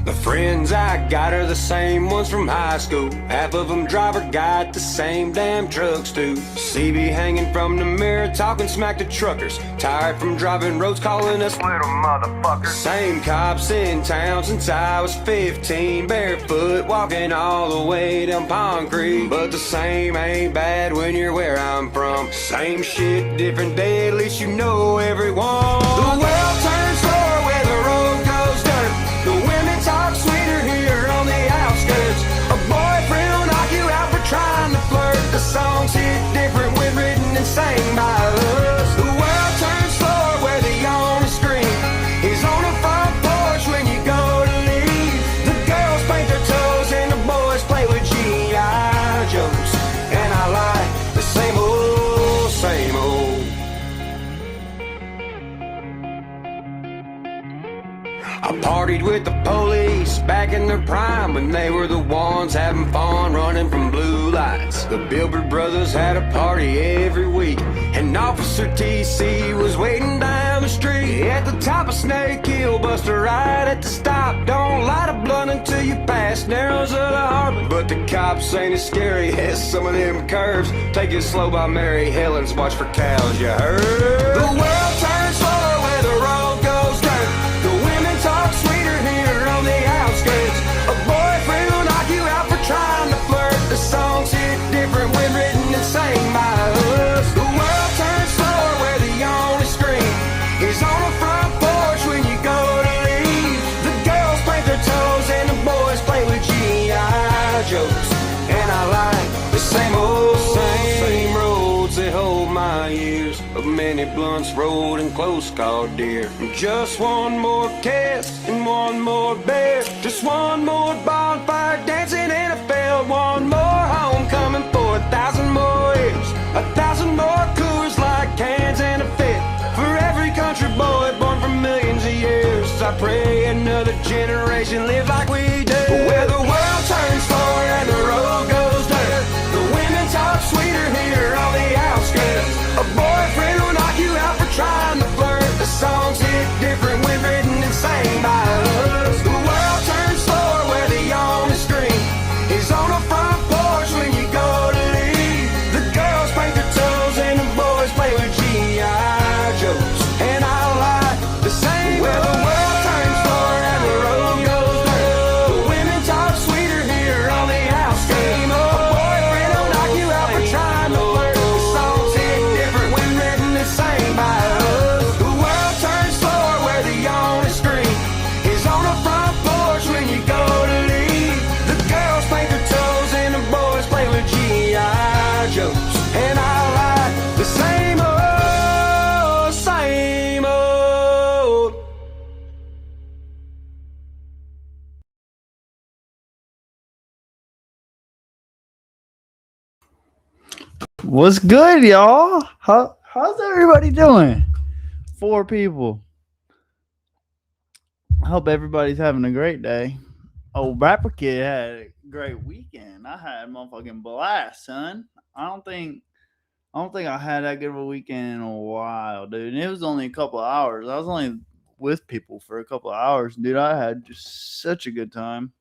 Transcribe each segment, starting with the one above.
The friends I got are the same ones from high school. Half of them drive or got the same damn trucks too. CB hanging from the mirror, talking smack to truckers. Tired from driving roads, calling us little motherfuckers. Same cops in town since I was 15. Barefoot, walking all the way down Pond Creek. But the same ain't bad when you're where I'm from. Same shit, different day, at least you know everyone. The world turns slower where the road goes dirt. The women talk sweeter here on the outskirts. A boyfriend will knock you out for trying to flirt. The songs hit different when written and sang by us. The world turns slower where the only screen is on the front porch when you go to leave. The girls paint their toes and the boys play with G.I. Joes. And I like the same old, same old. I partied with the police back in their prime when they were the ones having fun running from blue lights. The Bilbert brothers had a party every week, and Officer TC was waiting down the street at the top of Snake Hill. Buster right at the stop. Don't light a blunt until you pass Narrows of the Harbor. But the cops ain't as scary as some of them curves. Take it slow by Mary Helen's, watch for cows, you heard? The world turns slower where the road goes dirt. The women talk sweeter here on the outskirts. A boyfriend will knock you out for trying to flirt. The songs hit different when written and sang by us. The world turns slower where the only screen is on the front porch when you go to leave. The girls paint their toes and the boys play with G.I. Joes. And I like the same old, same roads that hold my years of many blunts rolled and close called dear. Just one more kiss and one more beer. Just one more bonfire dancing in a field. One more homecoming for 1,000 more years. 1,000 more Coors like cans and a fit. For every country boy born from millions of years. I pray another generation live like we do. Where the world turns slower and the road goes dirt. The women talk sweeter here on the outskirts. A boyfriend will knock you out for trying to flirt. The songs hit different when written and sang by us. The world turns slower where the only screen is on the front porch when you go to leave. The girls paint their toes and the boys play with G.I. Joes. And I like the same where the world turns slower and the road goes dirt. The women talk sweeter here on the outskirts. A boyfriend will knock you out for trying to flirt. The songs hit different when written and sang by us. The world turns slower where the only screen is on the front porch when you go to leave. The girls paint their toes and the boys play with G.I. Joes. And I like the same old, same old. What's good, y'all? How's everybody doing? 4 people. I hope everybody's having a great day. Oh, Rapper Kid had a great weekend. I had a motherfucking blast, son. I don't think I had that good of a weekend in a while, dude. And it was only a couple of hours. I was only with people for a couple of hours, dude. I had just such a good time.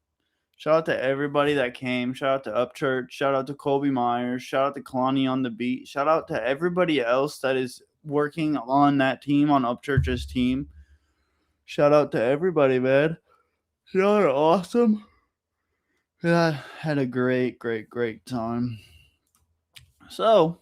Shout out to everybody that came. Shout out to Upchurch. Shout out to Colby Myers. Shout out to Kalani on the beat. Shout out to everybody else that is working on that team, on Upchurch's team. Shout out to everybody, man. Y'all are awesome. Yeah, I had a great time. So,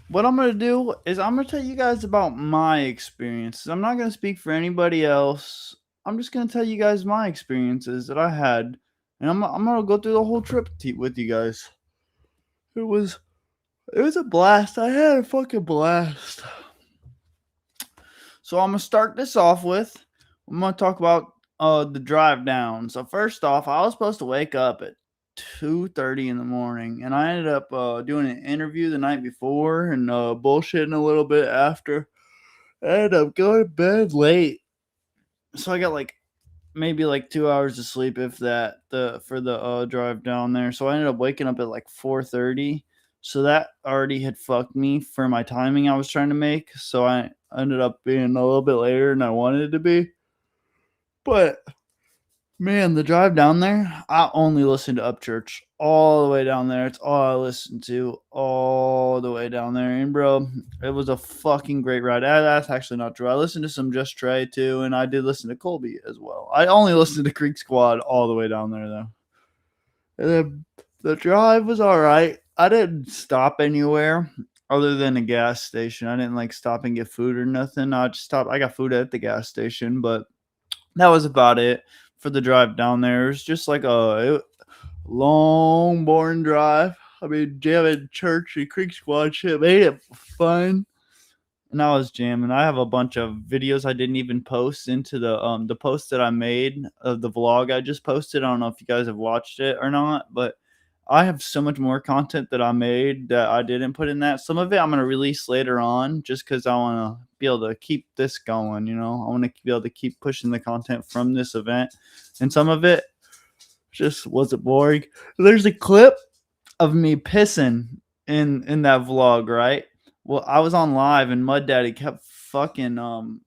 what I'm going to do is I'm going to tell you guys about my experiences. I'm not going to speak for anybody else. I'm just going to tell you guys my experiences that I had. And I'm going to go through the whole trip with you guys. It was a blast. I had a fucking blast. So I'm going to start this off with, I'm going to talk about the drive down. So first off, I was supposed to wake up at 2:30 in the morning, and I ended up doing an interview the night before and bullshitting a little bit after. I ended up going to bed late, so I got maybe 2 hours of sleep, if that, for the drive down there. So I ended up waking up at 4:30. So that already had fucked me for my timing I was trying to make. So I ended up being a little bit later than I wanted to be. But man, the drive down there, I only listened to Upchurch all the way down there. It's all I listened to all the way down there. And bro, it was a fucking great ride. That's actually not true. I listened to some Just Trey too, and I did listen to Colby as well. I only listened to Creek Squad all the way down there though. And then the drive was all right. I didn't stop anywhere other than a gas station. I didn't like stop and get food or nothing. I just stopped. I got food at the gas station, but that was about it for the drive down there. It was just like a long, boring drive. I mean, jamming church and Creek Squad shit made it fun. And I was jamming. I have a bunch of videos I didn't even post into the post that I made of the vlog I just posted. I don't know if you guys have watched it or not, but I have so much more content that I made that I didn't put in that. Some of it I'm gonna release later on, just because I want to be able to keep this going. You know, I want to be able to keep pushing the content from this event, and some of it just wasn't boring. There's a clip of me pissing in that vlog, right? Well, I was on live and Mud Daddy kept fucking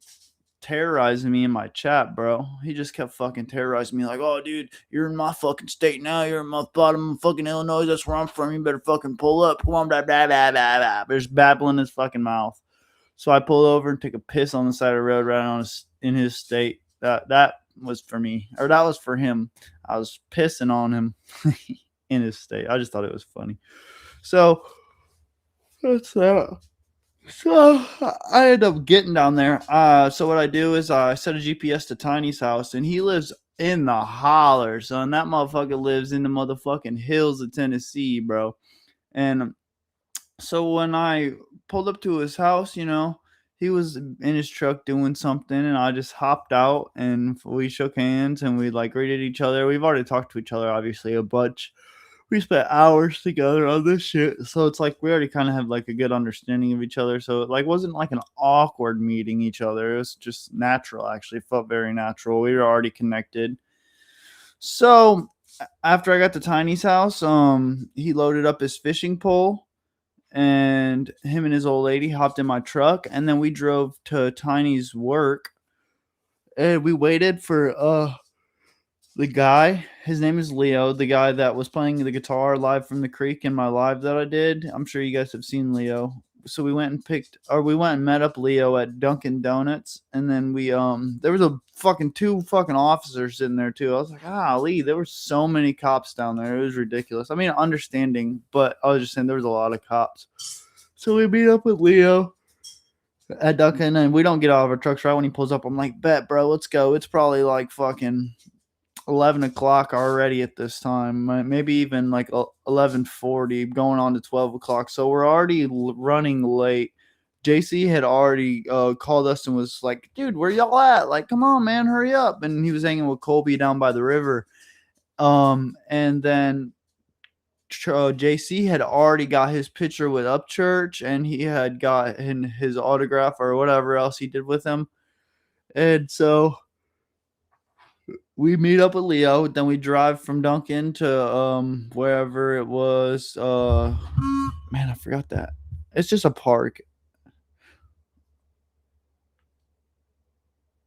terrorizing me in my chat, bro. He just kept fucking terrorizing me like, "Oh, dude, you're in my fucking state now. You're in my bottom of fucking Illinois. That's where I'm from. You better fucking pull up. Come on, blah blah blah blah blah." Just babbling his fucking mouth. So I pulled over and took a piss on the side of the road right on in his state. That was for me, or that was for him. I was pissing on him in his state. I just thought it was funny. So that's that. So I ended up getting down there. So what I do is I set a GPS to Tiny's house, and he lives in the holler, son. That motherfucker lives in the motherfucking hills of Tennessee, bro. And so when I pulled up to his house, you know, he was in his truck doing something, and I just hopped out and we shook hands and we like greeted each other. We've already talked to each other, obviously, a bunch. We spent hours together on this shit. So it's like we already kind of have like a good understanding of each other. So it like wasn't like an awkward meeting each other. It was just natural, actually. It felt very natural. We were already connected. So after I got to Tiny's house, he loaded up his fishing pole and him and his old lady hopped in my truck, and then we drove to Tiny's work and we waited for the guy. His name is Leo, the guy that was playing the guitar live from the creek in my live that I did. I'm sure you guys have seen Leo. So we went and met up Leo at Dunkin' Donuts, and then we there was a fucking two fucking officers sitting there too. I was like, Lee, there were so many cops down there. It was ridiculous. I mean, understanding, but I was just saying there was a lot of cops. So we meet up with Leo at Dunkin', and we don't get out of our trucks right when he pulls up. I'm like, bet, bro, let's go. It's probably like fucking 11 o'clock already at this time, maybe even like 11:40 going on to 12 o'clock. So we're already running late. JC had already called us and was like, dude, where y'all at? Like, come on, man, hurry up. And he was hanging with Colby down by the river. And then JC had already got his picture with Upchurch, and he had got his autograph or whatever else he did with him. And so we meet up with Leo, then we drive from Duncan to wherever it was. Man, I forgot that. It's just a park.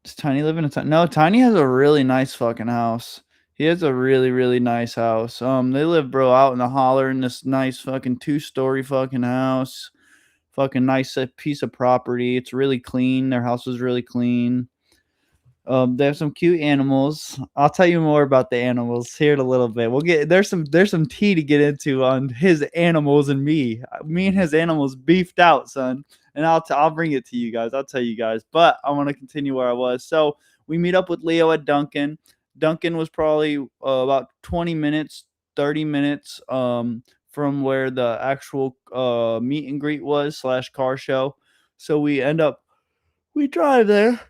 Does Tiny live in a Tiny? No, Tiny has a really nice fucking house. He has a really, really nice house. They live, bro, out in the holler in this nice fucking 2-story fucking house. Fucking nice piece of property. It's really clean. Their house is really clean. They have some cute animals. I'll tell you more about the animals here in a little bit. We'll get there's some tea to get into on his animals and me. Me and his animals beefed out, son. And I'll bring it to you guys. I'll tell you guys. But I want to continue where I was. So we meet up with Leo at Duncan. Duncan was probably about 20 minutes, 30 minutes from where the actual meet and greet was / car show. So we drive there.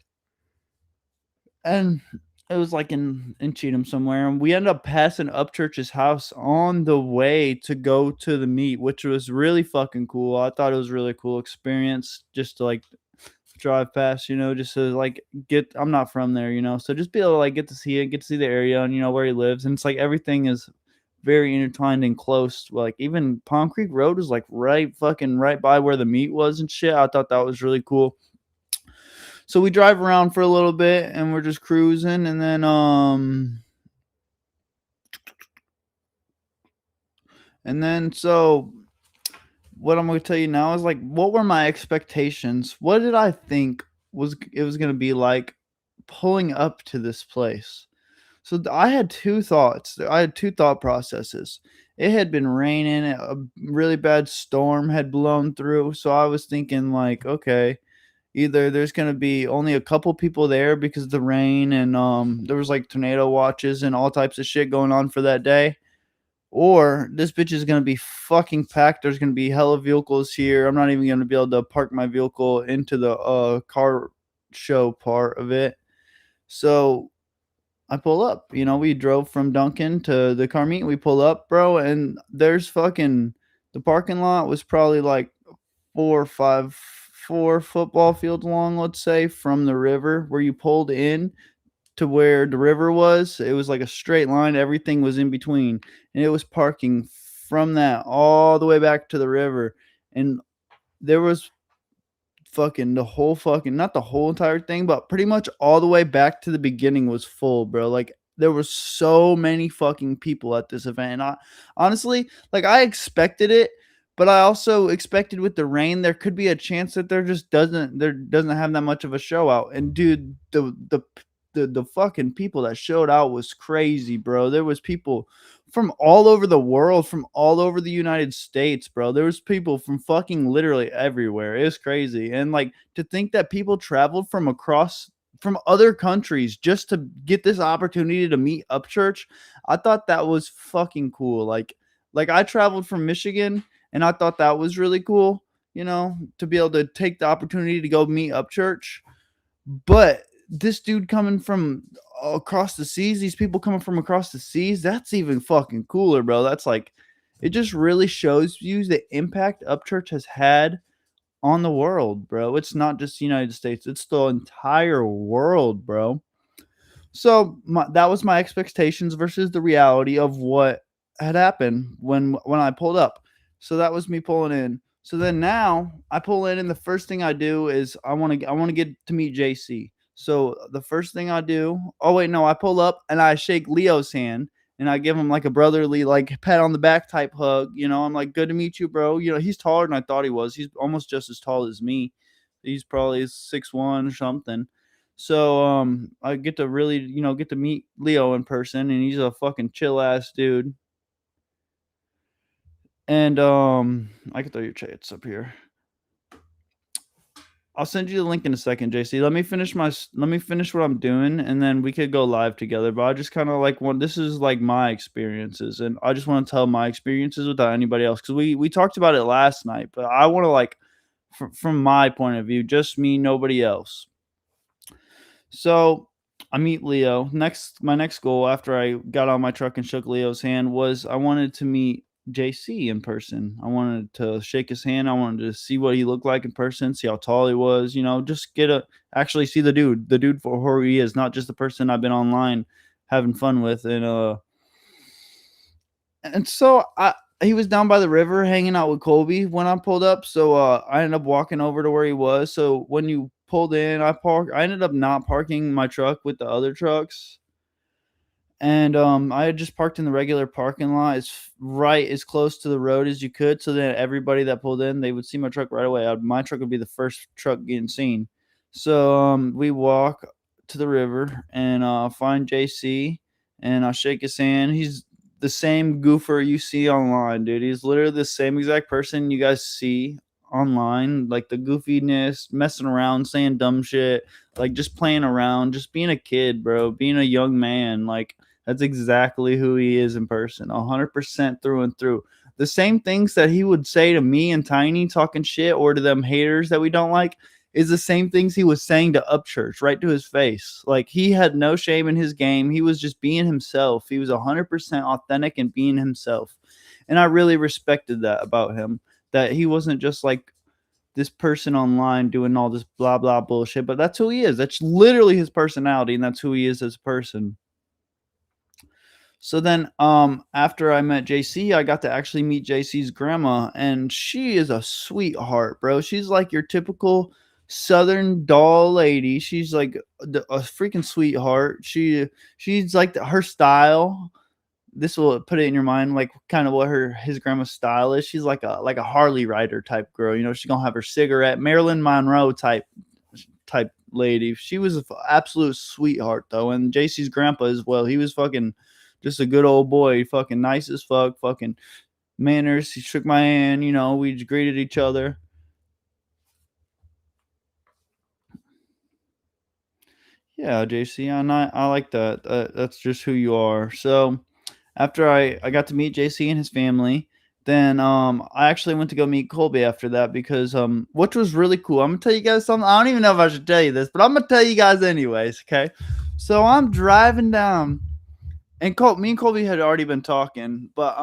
And it was like in Cheatham somewhere. And we ended up passing Upchurch's house on the way to go to the meet, which was really fucking cool. I thought it was a really cool experience just to like drive past, you know, just to like I'm not from there, you know, so just be able to like get to see it, get to see the area and, you know, where he lives. And it's like everything is very intertwined and close. Like even Palm Creek Road was like right by where the meet was and shit. I thought that was really cool. So we drive around for a little bit and we're just cruising, and then so what I'm going to tell you now is like, what were my expectations? What did I think was going to be like pulling up to this place? So I had two thoughts. I had two thought processes. It had been raining, a really bad storm had blown through. So I was thinking like, okay, either there's going to be only a couple people there because of the rain, and there was like tornado watches and all types of shit going on for that day, or this bitch is going to be fucking packed. There's going to be hella vehicles here. I'm not even going to be able to park my vehicle into the car show part of it. So I pull up. We drove from Duncan to the car meet. We pull up, bro, and there's fucking the parking lot was probably like 4 football fields long, let's say, from the river where you pulled in to where the river was. It was like a straight line. Everything was in between, and it was parking from that all the way back to the river. And there was fucking the whole fucking, not the whole entire thing, but pretty much all the way back to the beginning was full, bro. Like there were so many fucking people at this event. And I honestly, like, I expected it, but I also expected with the rain there could be a chance that there doesn't have that much of a show out. And dude, the fucking people that showed out was crazy, bro. There was people from all over the world, from all over the United States, bro. There was people from fucking literally everywhere. It was crazy. And like, to think that people traveled from other countries just to get this opportunity to meet Upchurch, I thought that was fucking cool. Like I traveled from Michigan, and I thought that was really cool, to be able to take the opportunity to go meet Upchurch. But this dude coming from across the seas, these people coming from across the seas, that's even fucking cooler, bro. That's like, it just really shows you the impact Upchurch has had on the world, bro. It's not just the United States, it's the entire world, bro. So that was my expectations versus the reality of what had happened when I pulled up. So that was me pulling in. So then now I pull in, and the first thing I do is I want to get to meet JC. So the first thing I do, oh wait, no, I pull up and I shake Leo's hand, and I give him like a brotherly, like, pat on the back type hug. I'm like, good to meet you, bro. He's taller than I thought he was. He's almost just as tall as me. He's probably 6'1" or something. So I get to really, get to meet Leo in person, and he's a fucking chill ass dude. And I can throw your chats up here. I'll send you the link in a second, JC. Let me finish what I'm doing, and then we could go live together. But I just kind of like this is like my experiences, and I just want to tell my experiences without anybody else, because we talked about it last night, but I want to, like, from my point of view, just me, nobody else. So I meet Leo. My next goal after I got on my truck and shook Leo's hand was I wanted to meet JC in person. I wanted to shake his hand. I wanted to see what he looked like in person, see how tall he was, just actually see the dude for who he is, not just the person I've been online having fun with. And so he was down by the river hanging out with Colby when I pulled up. So I ended up walking over to where he was. So when you pulled in, I ended up not parking my truck with the other trucks. And I had just parked in the regular parking lot, as close to the road as you could, so that everybody that pulled in, they would see my truck right away. My truck would be the first truck getting seen. So we walk to the river and find JC, and I shake his hand. He's the same goofer you see online, dude. He's literally the same exact person you guys see online, like the goofiness, messing around, saying dumb shit, like just playing around, just being a kid, bro, being a young man. Like, that's exactly who he is in person, 100% through and through. The same things that he would say to me and Tiny talking shit, or to them haters that we don't like, is the same things he was saying to Upchurch right to his face. Like, he had no shame in his game. He was just being himself. He was 100% authentic and being himself. And I really respected that about him, that he wasn't just like this person online doing all this blah, blah bullshit, but that's who he is. That's literally his personality, and that's who he is as a person. So then, after I met JC, I got to actually meet JC's grandma, and she is a sweetheart, bro. She's like your typical Southern doll lady. She's like a freaking sweetheart. She's like her style. This will put it in your mind, like kind of what his grandma's style is. She's like a Harley rider type girl. She's gonna have her cigarette, Marilyn Monroe type lady. She was an absolute sweetheart though, and JC's grandpa as well. He was fucking just a good old boy, fucking nice as fuck, fucking manners. He shook my hand, we greeted each other. Yeah, JC, I like that. That's just who you are. So after I got to meet JC and his family, then I actually went to go meet Colby after that because which was really cool. I'm gonna tell you guys something. I don't even know if I should tell you this, but I'm gonna tell you guys anyways. Okay, so I'm driving down, and me and Colby had already been talking, but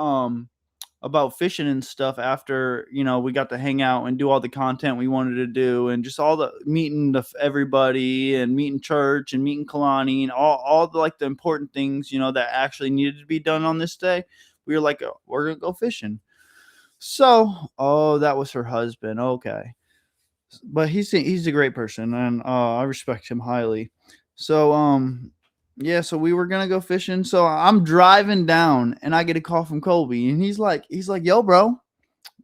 about fishing and stuff after we got to hang out and do all the content we wanted to do, and just all the meeting everybody and meeting church and meeting Kalani and all the like the important things that actually needed to be done on this day. We were like, oh, we're gonna go fishing. So, oh, that was her husband. Okay, but he's a great person, and I respect him highly. So yeah, so we were gonna go fishing. So I'm driving down, and I get a call from Colby, and he's like, yo, bro,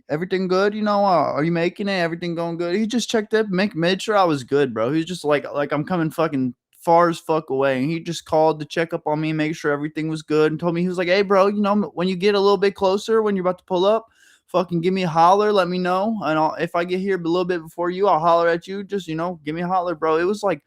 everything good? Are you making it? Everything going good? He just checked up, made sure I was good, bro. He's just like I'm coming fucking far as fuck away, and he just called to check up on me, make sure everything was good, and told me he was like, hey, bro, when you get a little bit closer, when you're about to pull up, fucking give me a holler, let me know, and if I get here a little bit before you, I'll holler at you. Just give me a holler, bro. It was like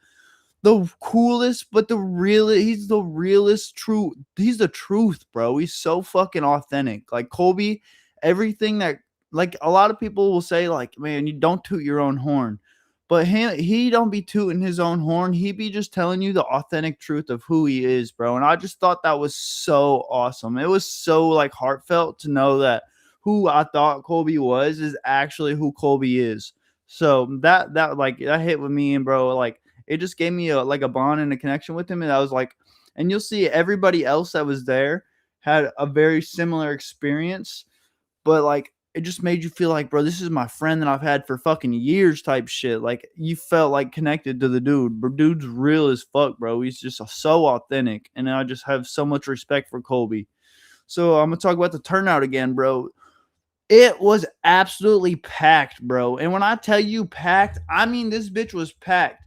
the coolest, but he's the realest, true. He's the truth, bro. He's so fucking authentic. Like Colby, everything that, like, a lot of people will say, like, man, you don't toot your own horn. But he don't be tooting his own horn. He be just telling you the authentic truth of who he is, bro. And I just thought that was so awesome. It was so like heartfelt to know that who I thought Colby was is actually who Colby is. So that hit with me, and bro, like it just gave me a bond and a connection with him. And I was like, and you'll see everybody else that was there had a very similar experience, but like it just made you feel like, bro, this is my friend that I've had for fucking years type shit. Like you felt like connected to the dude. But dude's real as fuck, bro. He's just so authentic. And I just have so much respect for Colby. So I'm gonna talk about the turnout again, bro. It was absolutely packed, bro. And when I tell you packed, I mean this bitch was packed.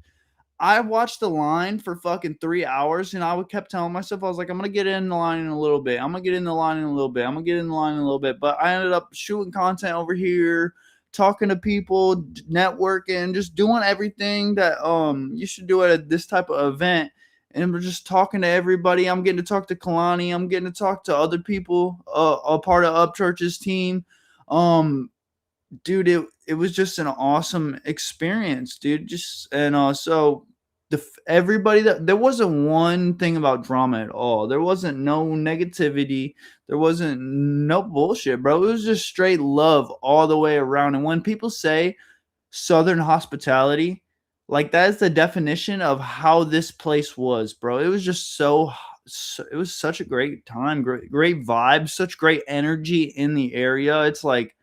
I watched the line for fucking 3 hours, and I kept telling myself, I was like, I'm gonna get in the line in a little bit. I'm gonna get in the line in a little bit. I'm gonna get in the line in a little bit. But I ended up shooting content over here, talking to people, networking, just doing everything that you should do at this type of event. And we're just talking to everybody. I'm getting to talk to Kalani. I'm getting to talk to other people, a part of Upchurch's team. Dude, it was just an awesome experience, dude. Just and so everybody that there wasn't one thing about drama at all. There wasn't no negativity. There wasn't no bullshit, bro. It was just straight love all the way around. And when people say Southern hospitality, like that is the definition of how this place was, bro. It was just it was such a great time, great vibes, such great energy in the area. It's like,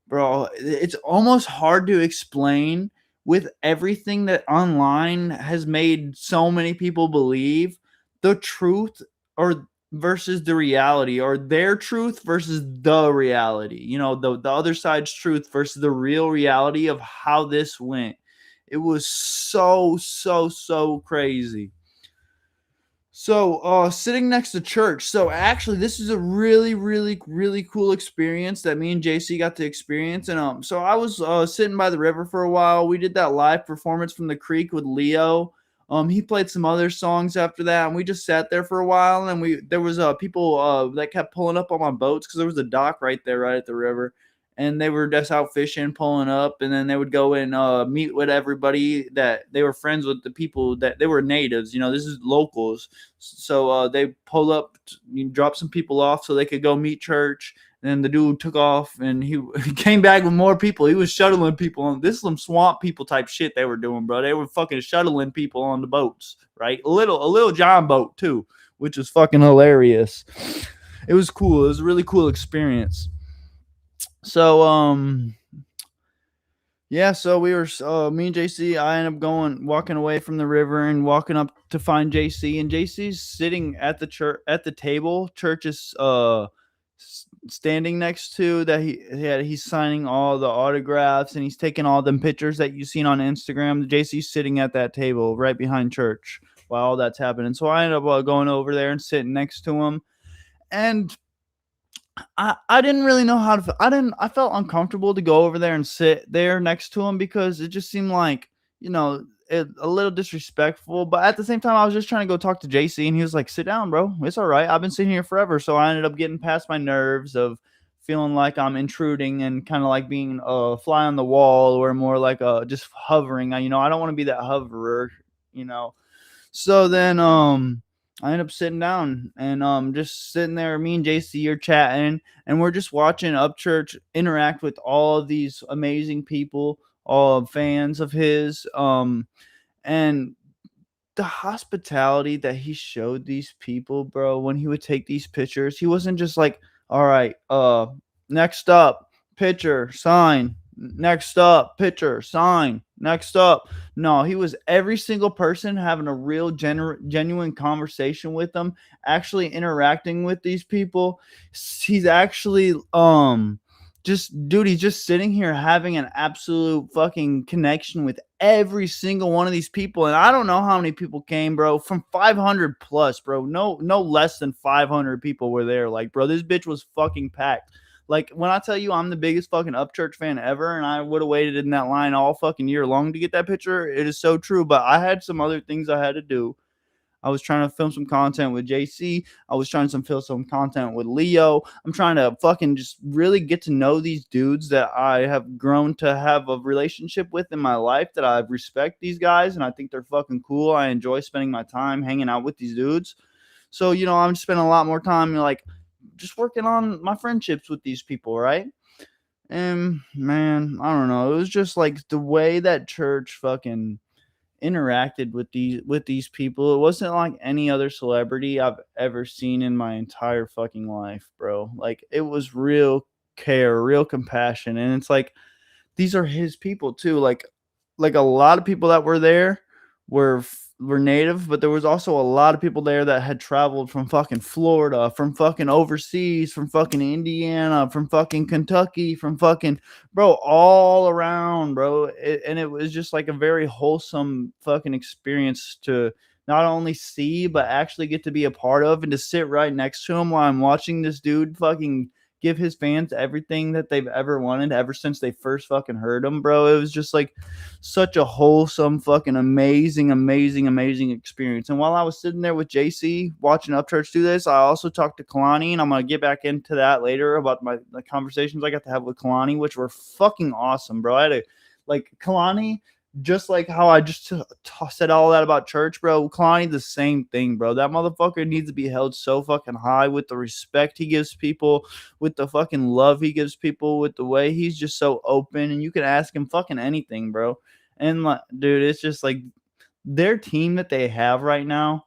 bro, it's almost hard to explain with everything that online has made so many people believe the truth or versus the reality, or their truth versus the reality. The other side's truth versus the real reality of how this went. It was so crazy. So, sitting next to church. So, actually, this is a really cool experience that me and JC got to experience. And so I was sitting by the river for a while. We did that live performance from the creek with Leo. He played some other songs after that, and we just sat there for a while. And there was people that kept pulling up on my boats because there was a dock right there, right at the river. And they were just out fishing, pulling up, and then they would go and meet with everybody that they were friends with, the people that they were natives. This is locals. So they pulled up, dropped some people off so they could go meet church. And then the dude took off, and he came back with more people. He was shuttling people on. This is some swamp people type shit they were doing, bro. They were fucking shuttling people on the boats, right? A little John boat too. which is fucking hilarious. It was cool. It was a really cool experience. So yeah, so we were me and JC. I ended up walking away from the river and walking up to find JC, and JC's sitting at the church at the table. Church is standing next to that. He's signing all the autographs and he's taking all them pictures that you've seen on Instagram. JC's sitting at that table right behind Church while all that's happening. So I ended up going over there and sitting next to him, and I didn't really know how to. I felt uncomfortable to go over there and sit there next to him because it just seemed like, a little disrespectful. But at the same time, I was just trying to go talk to JC, and he was like, "Sit down, bro. It's all right. I've been sitting here forever." So I ended up getting past my nerves of feeling like I'm intruding and kind of like being a fly on the wall, or more like just hovering. I don't want to be that hoverer. You know. So then I ended up sitting down and just sitting there. Me and JC are chatting, and we're just watching Upchurch interact with all of these amazing people, all fans of his. And the hospitality that he showed these people, bro, when he would take these pictures, he wasn't just like, all right, next up, picture, sign, next up, picture, sign, next up. No, he was every single person having a real genuine conversation with them, actually interacting with these people. He's actually he's just sitting here having an absolute fucking connection with every single one of these people. And I don't know how many people came, bro, from 500 plus, bro. No less than 500 people were there. Like, bro, this bitch was fucking packed. Like, when I tell you I'm the biggest fucking Upchurch fan ever, and I would have waited in that line all fucking year long to get that picture, it is so true. But I had some other things I had to do. I was trying to film some content with JC. I was trying to film some content with Leo. I'm trying to fucking just really get to know these dudes that I have grown to have a relationship with in my life, that I respect these guys, and I think they're fucking cool. I enjoy spending my time hanging out with these dudes. So, I'm spending a lot more time, like, just working on my friendships with these people, right? And, man, I don't know. It was just like the way that Church fucking interacted with these people. It wasn't like any other celebrity I've ever seen in my entire fucking life, bro. Like, it was real care, real compassion, and it's like these are his people too. Like a lot of people that were there were native, but there was also a lot of people there that had traveled from fucking Florida, from fucking overseas, from fucking Indiana, from fucking Kentucky, from fucking, bro, all around, bro. And it was just like a very wholesome fucking experience to not only see but actually get to be a part of, and to sit right next to him while I'm watching this dude fucking give his fans everything that they've ever wanted ever since they first fucking heard him, bro. It was just like such a wholesome, fucking amazing, amazing, amazing experience. And while I was sitting there with JC watching Upchurch do this, I also talked to Kalani, and I'm gonna get back into that later about the conversations I got to have with Kalani, which were fucking awesome, bro. I had Kalani, just like how I just said all that about Church, bro. Kalani, the same thing, bro. That motherfucker needs to be held so fucking high with the respect he gives people, with the fucking love he gives people, with the way he's just so open, and you can ask him fucking anything, bro. And like, dude, it's just like their team that they have right now.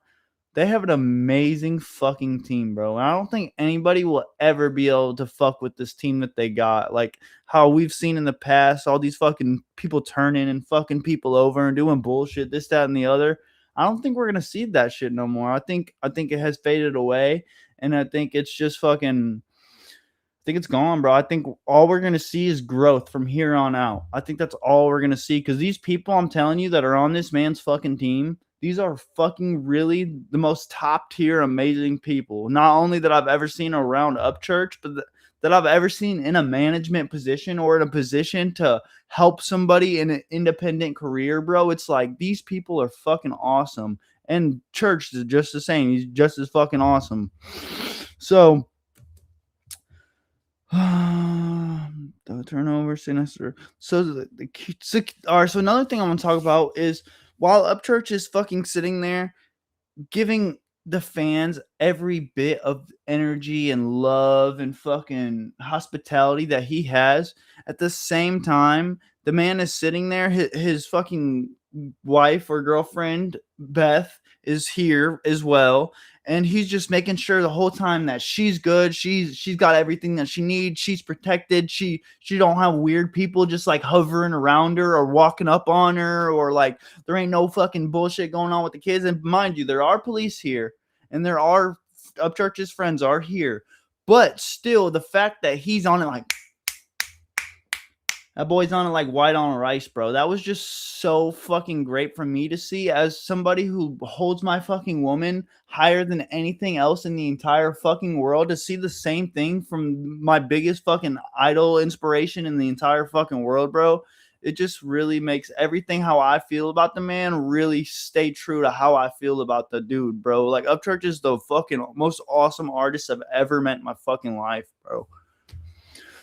They have an amazing fucking team, bro. And I don't think anybody will ever be able to fuck with this team that they got. Like how we've seen in the past, all these fucking people turning and fucking people over and doing bullshit, this, that, and the other. I don't think we're gonna see that shit no more. I think it has faded away, and I think it's just fucking. I think it's gone, bro. I think all we're gonna see is growth from here on out. I think that's all we're gonna see, because these people, I'm telling you, that are on this man's fucking team, these are fucking really the most top tier, amazing people. Not only that I've ever seen around Upchurch, but that I've ever seen in a management position or in a position to help somebody in an independent career, bro. It's like these people are fucking awesome. And Church is just the same. He's just as fucking awesome. So, the turnover sinister. So all right. So another thing I'm gonna talk about is while Upchurch is fucking sitting there giving the fans every bit of energy and love and fucking hospitality that he has, at the same time, the man is sitting there. His fucking wife or girlfriend, Beth, is here as well. and he's just making sure the whole time that she's good, she's got everything that she needs, she's protected, she don't have weird people just like hovering around her or walking up on her, or like there ain't no fucking bullshit going on with the kids. And mind you, there are police here, and there are Upchurch's friends are here, but still the fact that he's on it like that boy's on it like white on rice, bro. That was just so fucking great for me to see as somebody who holds my fucking woman higher than anything else in the entire fucking world, to see the same thing from my biggest fucking idol inspiration in the entire fucking world, bro. It just really makes everything how I feel about the man really stay true to how I feel about the dude, bro. Like Upchurch is the fucking most awesome artist I've ever met in my fucking life, bro.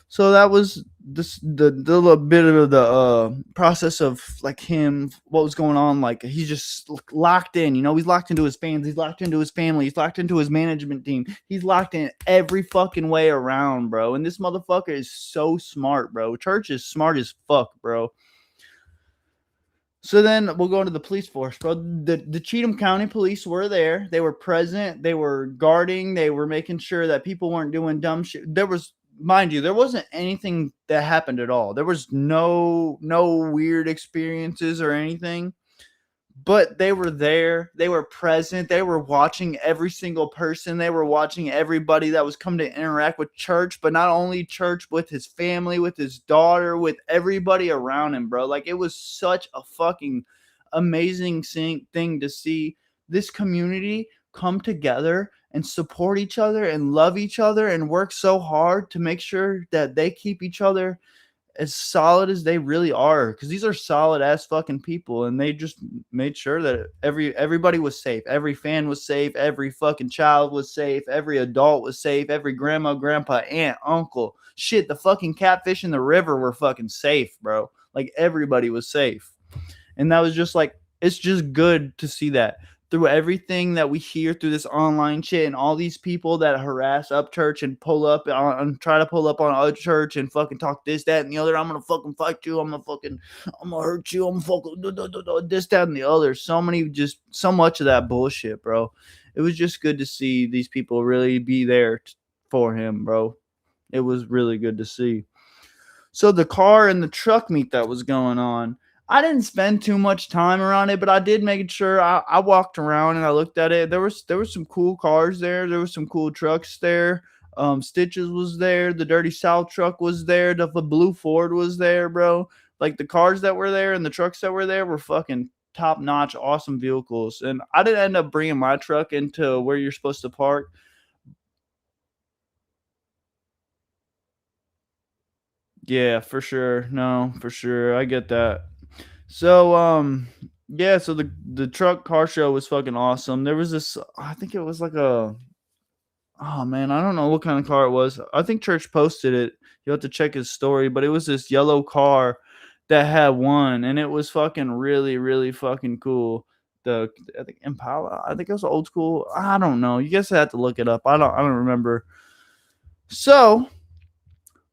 So that was the little bit of the process of like him, what was going on. Like he's just locked in, he's locked into his fans, he's locked into his family, he's locked into his management team, he's locked in every fucking way around, bro. And this motherfucker is so smart, bro. Church is smart as fuck, bro. So then we'll go into the police force, bro. The Cheatham County Police were there. They were present. They were guarding. They were making sure that people weren't doing dumb shit. There was, mind you, there wasn't anything that happened at all. There was no weird experiences or anything. But they were there. They were present. They were watching every single person. They were watching everybody that was coming to interact with Church, but not only Church, with his family, with his daughter, with everybody around him, bro. Like, it was such a fucking amazing thing to see this community come together and support each other and love each other and work so hard to make sure that they keep each other as solid as they really are, because these are solid ass fucking people, and they just made sure that everybody was safe. Every fan was safe, every fucking child was safe, every adult was safe, every grandma, grandpa, aunt, uncle, shit, the fucking catfish in the river were fucking safe, bro. Like everybody was safe. And that was just like, it's just good to see that through everything that we hear through this online shit and all these people that harass Upchurch and pull up on try to pull up on Upchurch and fucking talk this, that, and the other. I'm gonna fucking fight you. I'm gonna hurt you. I'm fucking this, that, and the other. So much of that bullshit, bro. It was just good to see these people really be there for him, bro. It was really good to see. So the car and the truck meet that was going on, I didn't spend too much time around it, but I did make sure I walked around and I looked at it. There was some cool cars there. There was some cool trucks there. Stitches was there. The Dirty South truck was there. The blue Ford was there, bro. Like the cars that were there and the trucks that were there were fucking top notch, awesome vehicles. And I didn't end up bringing my truck into where you're supposed to park. Yeah, for sure. No, for sure. I get that. So yeah, so the truck car show was fucking awesome. There was this, I think it was like a, oh man, I don't know what kind of car it was. I think Church posted it. You have to check his story, but it was this yellow car that had one, and it was fucking really, really fucking cool. I think Impala. I think it was old school. I don't know. You guys have to look it up. I don't remember. So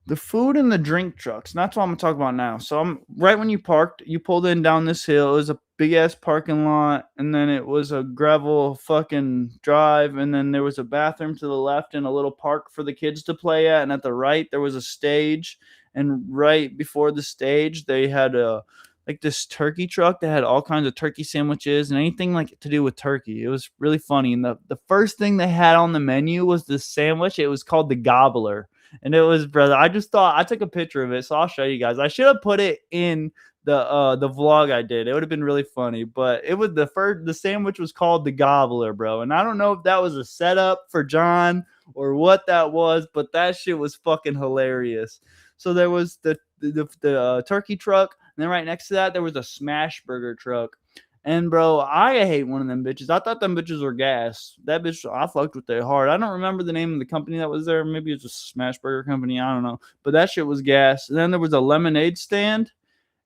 the food and the drink trucks, and that's what I'm gonna talk about now. So I'm right when you parked, you pulled in down this hill. It was a big ass parking lot, and then it was a gravel fucking drive, and then there was a bathroom to the left and a little park for the kids to play at, and at the right there was a stage, and right before the stage they had a like this turkey truck that had all kinds of turkey sandwiches and anything like to do with turkey. It was really funny. And the first thing they had on the menu was this sandwich. It was called the Gobbler. And it was, brother, I just thought, I took a picture of it, so I'll show you guys. I should have put it in the vlog I did. It would have been really funny. But it was the sandwich was called the Gobbler, bro. And I don't know if that was a setup for John or what that was, but that shit was fucking hilarious. So there was the turkey truck, and then right next to that there was a smash burger truck. And bro, I hate one of them bitches. I thought them bitches were gas. That bitch, I fucked with it hard. I don't remember the name of the company that was there. Maybe it was a smash burger company. I don't know. But that shit was gas. And then there was a lemonade stand.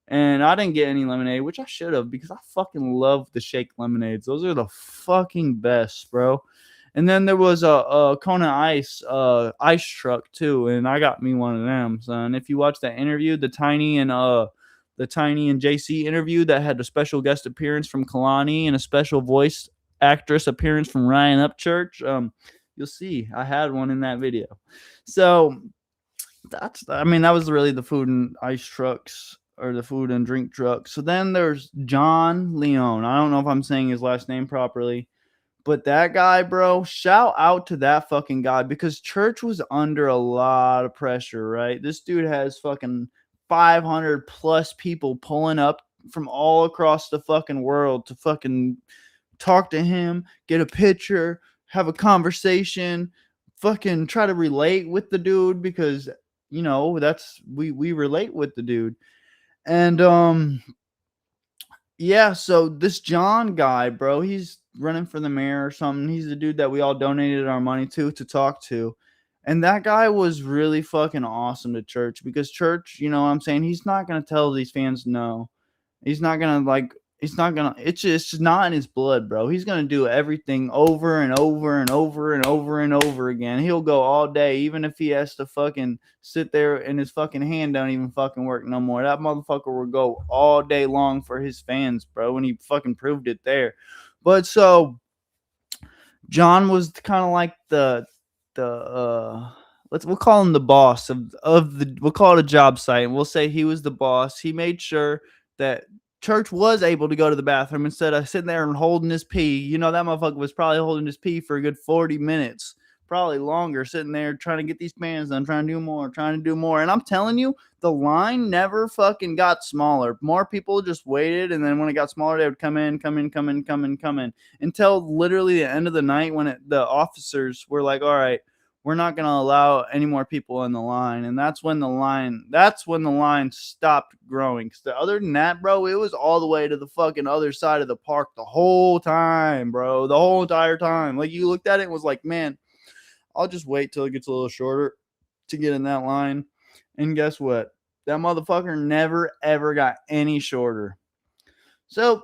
And I didn't get any lemonade, which I should have, because I fucking love the shake lemonades. Those are the fucking best, bro. And then there was a Kona ice truck too, and I got me one of them, son. If you watch that interview, the Tiny and JC interview that had a special guest appearance from Kalani and a special voice actress appearance from Ryan Upchurch. You'll see I had one in that video. So that was really the food and ice trucks, or the food and drink trucks. So then there's John Leone. I don't know if I'm saying his last name properly, but that guy, bro, shout out to that fucking guy, because church was under a lot of pressure, right? This dude has fucking 500 plus people pulling up from all across the fucking world to fucking talk to him, get a picture, have a conversation, fucking try to relate with the dude, because that's we relate with the dude. And yeah, so this John guy, bro, he's running for the mayor or something. He's the dude that we all donated our money to talk to. And that guy was really fucking awesome to church, because church, you know what I'm saying? He's not going to tell these fans no. He's not going to it's just not in his blood, bro. He's going to do everything over and over and over and over and over again. He'll go all day, even if he has to fucking sit there and his fucking hand don't even fucking work no more. That motherfucker will go all day long for his fans, bro, and he fucking proved it there. But so John was kind of like we'll call him the boss of the, we'll call it a job site, and we'll say he was the boss. He made sure that church was able to go to the bathroom instead of sitting there and holding his pee. That motherfucker was probably holding his pee for a good 40 minutes, probably longer, sitting there trying to get these fans done, trying to do more. And I'm telling you, the line never fucking got smaller. More people just waited, and then when it got smaller, they would come in, until literally the end of the night, when the officers were like, all right, we're not going to allow any more people in the line. And that's when the line stopped growing. Because other than that, bro, it was all the way to the fucking other side of the park the whole time, bro. The whole entire time. Like, you looked at it and was like, man, I'll just wait till it gets a little shorter to get in that line. And guess what? That motherfucker never, ever got any shorter. So,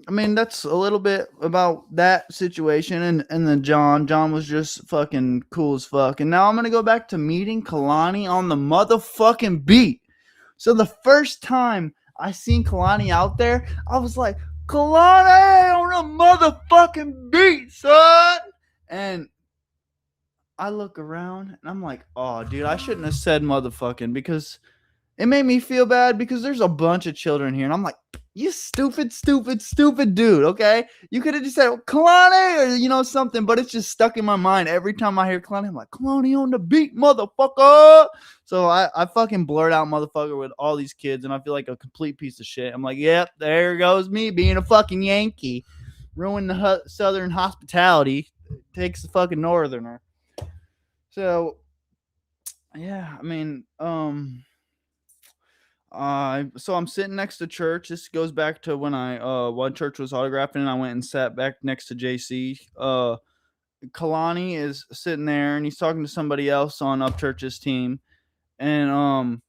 that's a little bit about that situation. And then John was just fucking cool as fuck. And now I'm going to go back to meeting Kalani on the motherfucking beat. So the first time I seen Kalani out there, I was like, Kalani on the motherfucking beat, son. And I look around and I'm like, oh, dude, I shouldn't have said motherfucking, because it made me feel bad, because there's a bunch of children here. And I'm like, you stupid dude, okay? You could have just said Kalani or, something, but it's just stuck in my mind. Every time I hear Kalani, I'm like, Kalani on the beat, motherfucker. So I fucking blurt out motherfucker with all these kids, and I feel like a complete piece of shit. I'm like, yep, there goes me being a fucking Yankee. Ruin the Southern hospitality. Takes the fucking Northerner. So, yeah, so I'm sitting next to church. This goes back to when when church was autographing, and I went and sat back next to JC. Kalani is sitting there, and he's talking to somebody else on Upchurch's team, and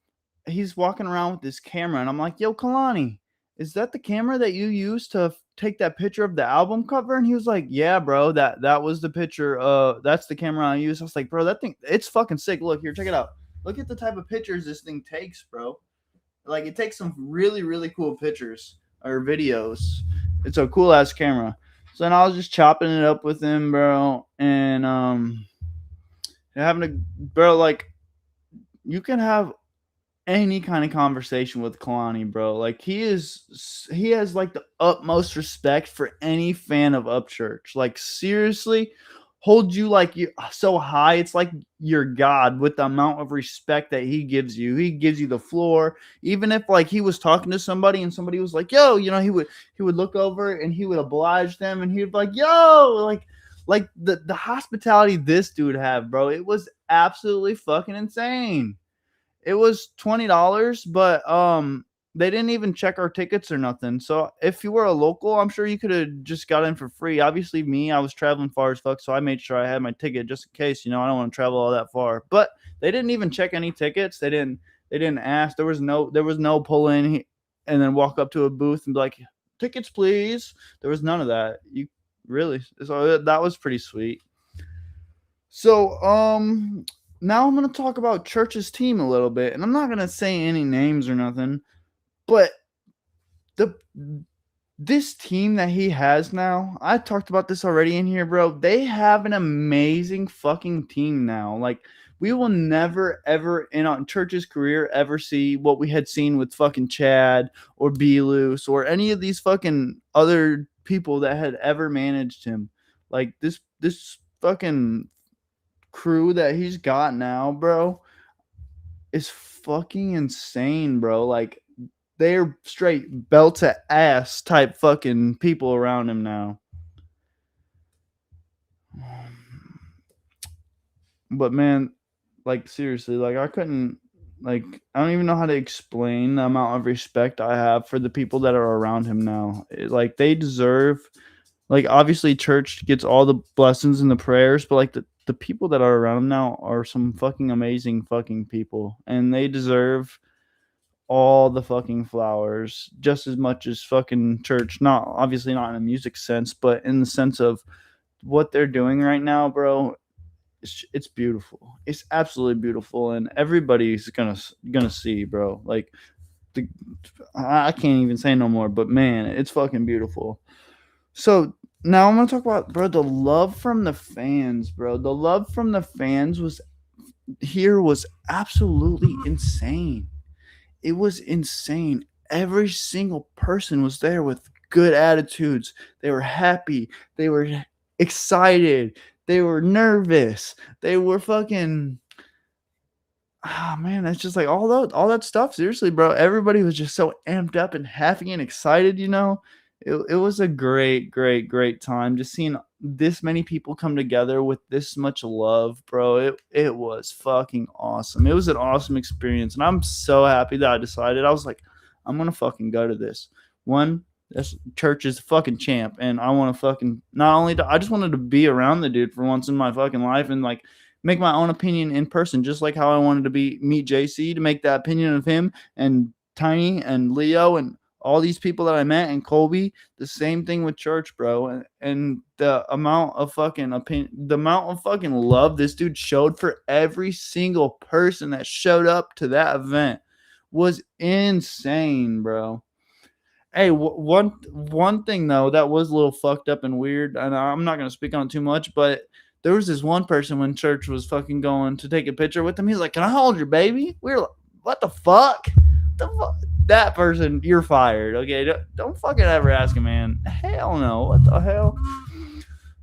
he's walking around with this camera, and I'm like, yo, Kalani, is that the camera that you used to take that picture of the album cover? And he was like, yeah, bro, that was the picture. That's the camera I used. I was like, bro, that thing, it's fucking sick. Look here, check it out. Look at the type of pictures this thing takes, bro. Like, it takes some really, really cool pictures or videos. It's a cool ass camera. So then I was just chopping it up with him, bro, and like, you can have any kind of conversation with Kalani, bro. Like, he has like the utmost respect for any fan of Upchurch. Like, seriously, hold you like you so high. It's like you're God with the amount of respect that he gives you. He gives you the floor. Even if like he was talking to somebody and somebody was like, yo, he would look over and he would oblige them, and he'd be like, yo, like the hospitality this dude have, bro. It was absolutely fucking insane. It was $20, but they didn't even check our tickets or nothing. So if you were a local, I'm sure you could have just got in for free. Obviously, I was traveling far as fuck, so I made sure I had my ticket just in case. I don't want to travel all that far. But they didn't even check any tickets. They didn't ask. There was no pull in and then walk up to a booth and be like, tickets, please. There was none of that. So that was pretty sweet. So now I'm going to talk about church's team a little bit, and I'm not going to say any names or nothing, but this team that he has now, I talked about this already in here, bro. They have an amazing fucking team now. Like, we will never, ever in Church's career ever see what we had seen with fucking Chad or B Loose or any of these fucking other people that had ever managed him. Like, this fucking crew that he's got now, bro, is fucking insane, bro. Like, they're straight belt to ass type fucking people around him now. But man, like seriously, like I couldn't, like I don't even know how to explain the amount of respect I have for the people that are around him now. Like they deserve, like obviously church gets all the blessings and the prayers, but like the people that are around him now are some fucking amazing fucking people, and they deserve all the fucking flowers just as much as fucking church. Not obviously not in a music sense, but in the sense of what they're doing right now, bro. It's beautiful. It's absolutely beautiful, and everybody's gonna see, bro. Like the, I can't even say no more, but man, it's fucking beautiful. So now I'm gonna talk about, bro, the love from the fans, bro. The love from the fans was absolutely insane. It was insane. Every single person was there with good attitudes. They were happy. They were excited. They were nervous. They were fucking. Ah, man, that's just like all that stuff. Seriously, bro. Everybody was just so amped up and happy and excited. It was a great, great, great time. Just seeing this many people come together with this much love, bro. It was fucking awesome. It was an awesome experience, and I'm so happy that I decided. I was like, I'm gonna fucking go to this. One, this church is fucking champ, and I want to fucking not only I just wanted to be around the dude for once in my fucking life, and like make my own opinion in person, just like how I wanted to meet JC to make that opinion of him and Tiny and Leo and all these people that I met and Colby. The same thing with church, bro. And the amount of fucking the amount of fucking love this dude showed for every single person that showed up to that event was insane, bro. Hey, one thing though that was a little fucked up and weird, and I'm not gonna speak on it too much, but there was this one person when church was fucking going to take a picture with him. He's like, "Can I hold your baby?" We were like, "What the fuck? The fuck?" That person, you're fired. Okay, don't fucking ever ask a man. Hell no. What the hell?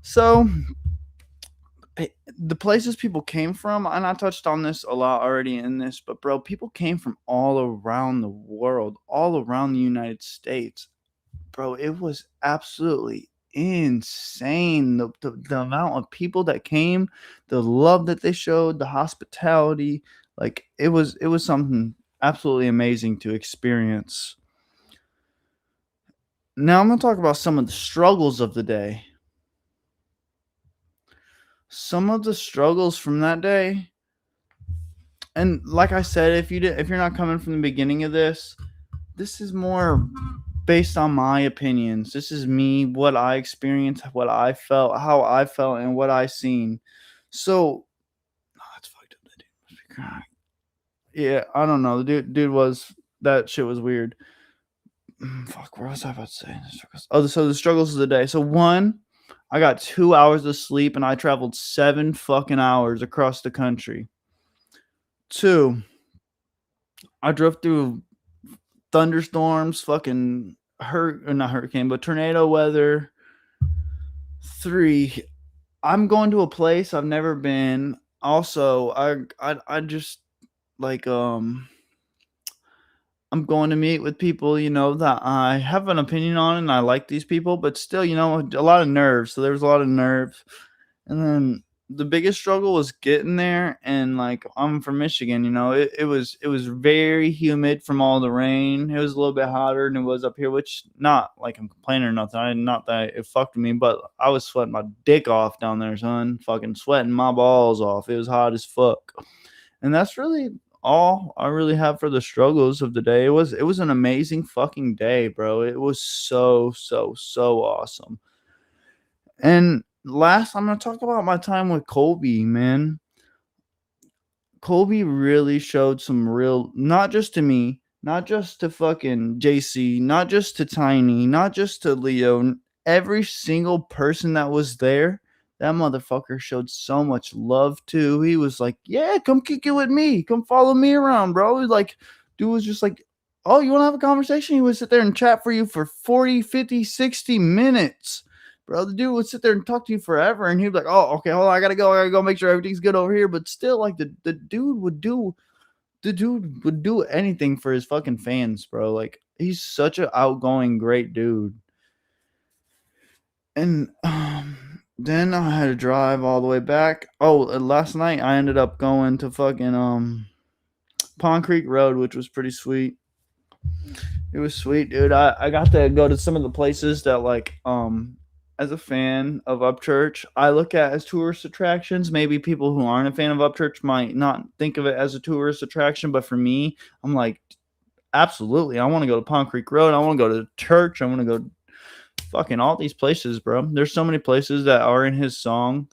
So the places people came from, and I touched on this a lot already in this, but bro, people came from all around the world, all around the United States. Bro, it was absolutely insane. The amount of people that came, the love that they showed, the hospitality, like it was something absolutely amazing to experience. Now I'm going to talk about some of the struggles of the day. Some of the struggles from that day, and like I said, if you're not coming from the beginning of this is more based on my opinions. This is me, what I experienced, what I felt, how I felt, and what I seen. So, that's fucked up. That dude must be crying. Yeah, I don't know. The dude was that shit was weird. Fuck, what was I about to say? Oh, so the struggles of the day. So one, I got 2 hours of sleep and I traveled 7 fucking hours across the country. 2, I drove through thunderstorms, fucking not hurricane, but tornado weather. 3, I'm going to a place I've never been. Also, I just like I'm going to meet with people, that I have an opinion on and I like these people, but still, a lot of nerves. So there was a lot of nerves. And then the biggest struggle was getting there, and like I'm from Michigan, it was very humid from all the rain. It was a little bit hotter than it was up here, which not like I'm complaining or nothing. Not that it fucked me, but I was sweating my dick off down there, son. Fucking sweating my balls off. It was hot as fuck. And that's really all I really have for the struggles of the day. It was an amazing fucking day, bro. It was so awesome. And last, I'm going to talk about my time with Colby, man. Colby really showed some real, not just to me, not just to fucking JC, not just to Tiny, not just to Leo, every single person that was there, that motherfucker showed so much love to. He was like, yeah, come kick it with me. Come follow me around, bro. Like, dude was just like, oh, you want to have a conversation? He would sit there and chat for you for 40, 50, 60 minutes. Bro, the dude would sit there and talk to you forever. And he'd be like, oh, okay, hold on. I got to go. I got to go make sure everything's good over here. But still, like, the dude would do anything for his fucking fans, bro. Like, he's such an outgoing, great dude. And then I had to drive all the way back. Oh, last night I ended up going to fucking Pond Creek Road, which was pretty sweet. It was sweet, dude. I got to go to some of the places that, like, as a fan of Upchurch, I look at as tourist attractions. Maybe people who aren't a fan of Upchurch might not think of it as a tourist attraction, but for me, I'm like, absolutely. I want to go to Pond Creek Road. I want to go to church. I want to go fucking all these places, bro. There's so many places that are in his song.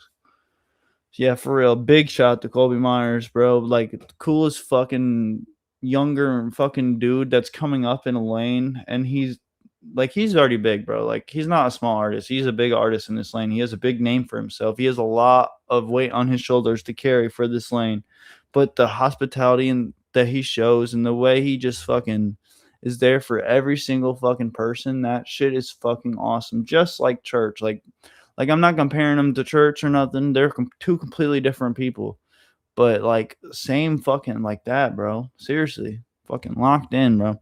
Yeah, for real. Big shout out to Colby Myers, bro. Like, coolest fucking younger fucking dude that's coming up in a lane, and he's already big, bro. Like, he's not a small artist. He's a big artist in this lane. He has a big name for himself. He has a lot of weight on his shoulders to carry for this lane. But the hospitality and that he shows and the way he just fucking is there for every single fucking person, that shit is fucking awesome. Just like church. Like, I'm not comparing them to church or nothing. They're two completely different people. But, like, same fucking like that, bro. Seriously. Fucking locked in, bro.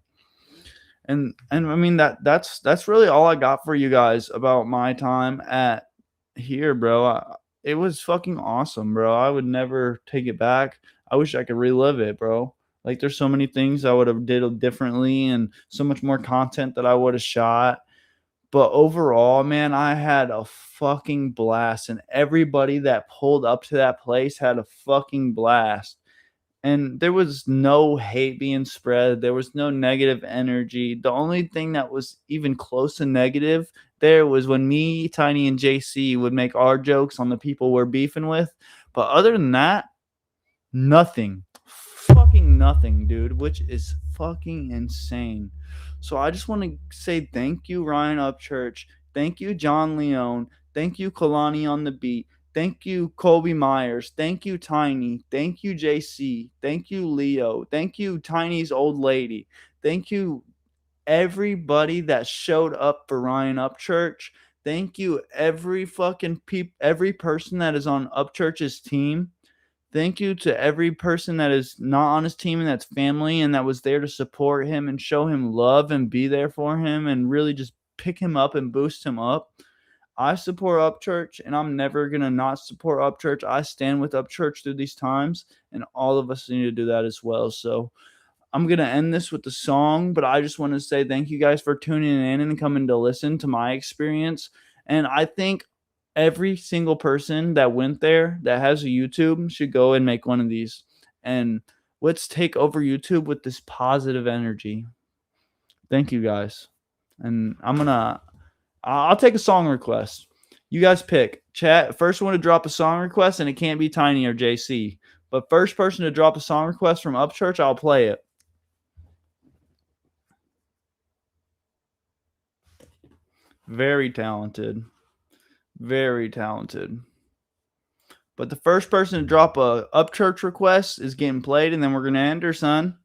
And I mean, that's really all I got for you guys about my time at here, bro. It was fucking awesome, bro. I would never take it back. I wish I could relive it, bro. Like, there's so many things I would have did differently and so much more content that I would have shot. But overall, man, I had a fucking blast, and everybody that pulled up to that place had a fucking blast. And there was no hate being spread. There was no negative energy. The only thing that was even close to negative there was when me, Tiny, and JC would make our jokes on the people we're beefing with. But other than that, nothing. Fucking nothing, dude, which is fucking insane. So I just want to say thank you, Ryan Upchurch. Thank you, John Leone. Thank you, Kalani on the beat. Thank you, Colby Myers. Thank you, Tiny. Thank you, JC. Thank you, Leo. Thank you, Tiny's old lady. Thank you, everybody that showed up for Ryan Upchurch. Thank you, every fucking every person that is on Upchurch's team. Thank you to every person that is not on his team and that's family and that was there to support him and show him love and be there for him and really just pick him up and boost him up. I support Upchurch, and I'm never going to not support Upchurch. I stand with Upchurch through these times, and all of us need to do that as well. So I'm going to end this with the song, but I just want to say thank you guys for tuning in and coming to listen to my experience. And I think every single person that went there that has a YouTube should go and make one of these. And let's take over YouTube with this positive energy. Thank you guys. And I'll take a song request. You guys pick. Chat. First one to drop a song request, and it can't be Tiny or JC. But first person to drop a song request from Upchurch, I'll play it. Very talented. Very talented. But the first person to drop a Upchurch request is getting played, and then we're going to end her, son.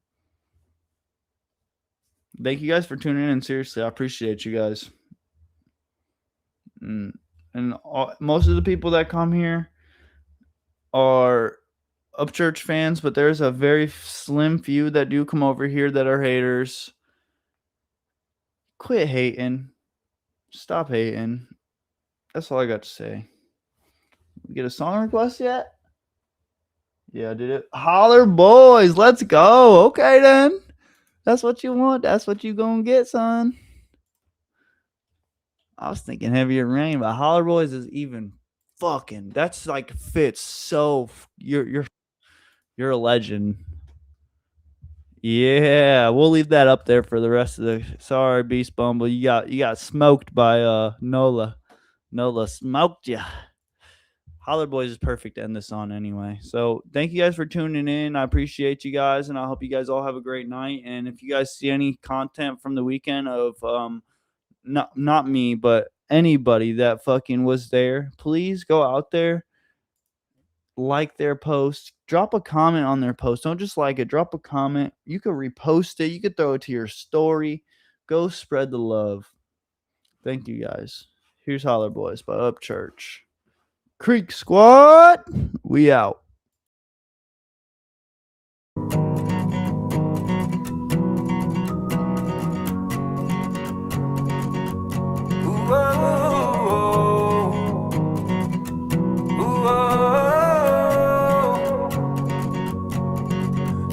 Thank you guys for tuning in. Seriously, I appreciate you guys. And most of the people that come here are Upchurch fans, but there's a very slim few that do come over here that are haters. Quit hating. Stop hating. That's all I got to say. We get a song request yet? Yeah, I did it. Holler boys, let's go. Okay then. That's what you want. That's what you gonna get, son. I was thinking Heavier Rain, but Holler Boys is even fucking. That's like fits so. You're a legend. Yeah, we'll leave that up there for the rest of the. Sorry, Beast Bumble, you got smoked by Nola. Nola smoked ya. Holler Boys is perfect to end this on anyway. So thank you guys for tuning in. I appreciate you guys, and I hope you guys all have a great night. And if you guys see any content from the weekend of not me, but anybody that fucking was there, please go out there, like their post, drop a comment on their post. Don't just like it, drop a comment. You could repost it, you could throw it to your story. Go spread the love. Thank you guys. Here's Holler Boys by Upchurch. Creek Squad, we out.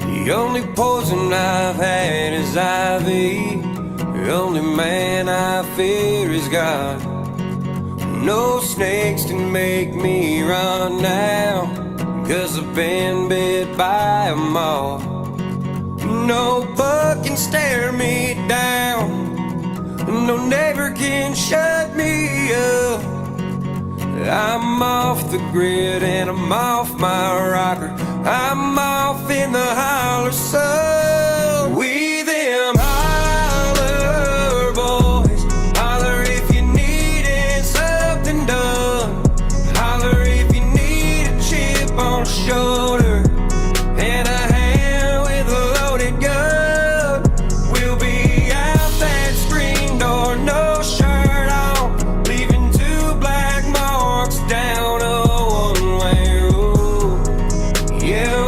The only poison I've had is ivy. The only man I fear is God. No snakes can make me run now, 'cause I've been bit by a moth. No bug can stare me down, no neighbor can shut me up. I'm off the grid and I'm off my rocker. I'm off in the holler sun. We them holler boys. Holler if you needed something done. Holler if you need a chip on the shoulder and a hand with a loaded gun. We'll be out that screen door, no shirt on, leaving two black marks down a one-way road. Yeah,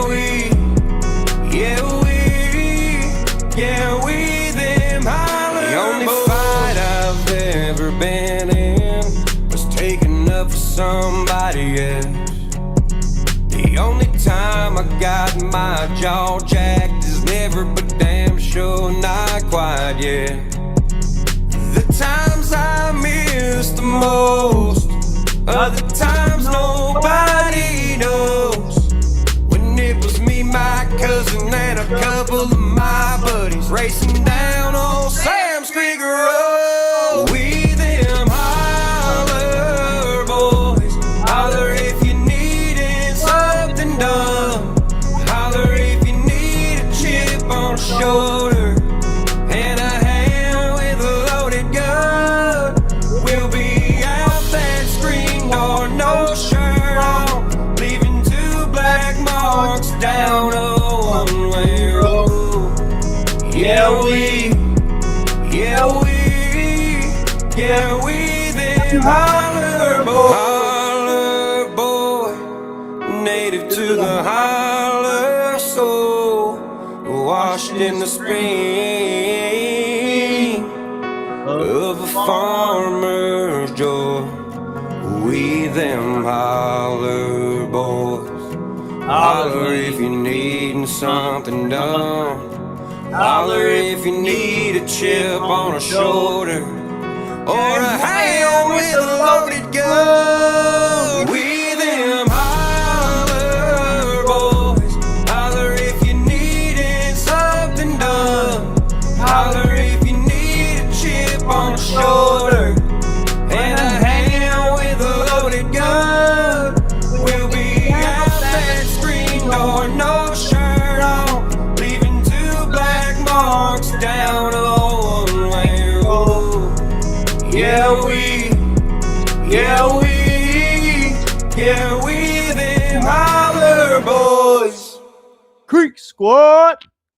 we them holler. The only fight I've ever been in was taking up for somebody else. The only time I got my jaw jacked is never, but damn sure not quite yet. The times I miss the most are the times nobody knows. When it was me, my cousin, and a couple of my buddies racing down old Sam's Creek Road. We them holler boys. Holler if you needed something done. Holler if you need a chip on the shoulder and a hand with a loaded gun. We'll be out that screen door, no shirt on, leaving two black marks down a one-way road. Yeah, we them holler boy. Holler boy, native to the holler soul, washed in the spring of a farmer's joy. We them holler boys. Holler if you're needing something done. Holler if you need a chip on a shoulder or a hand with a loaded gun. We them holler boys. Holler if you needed something done. Holler if you need a chip on the shoulder and a hand with a loaded gun. We'll be out that screen door, no shirt on, leaving two black marks down a one-way road. Yeah, we them holler boys. Creek Squad.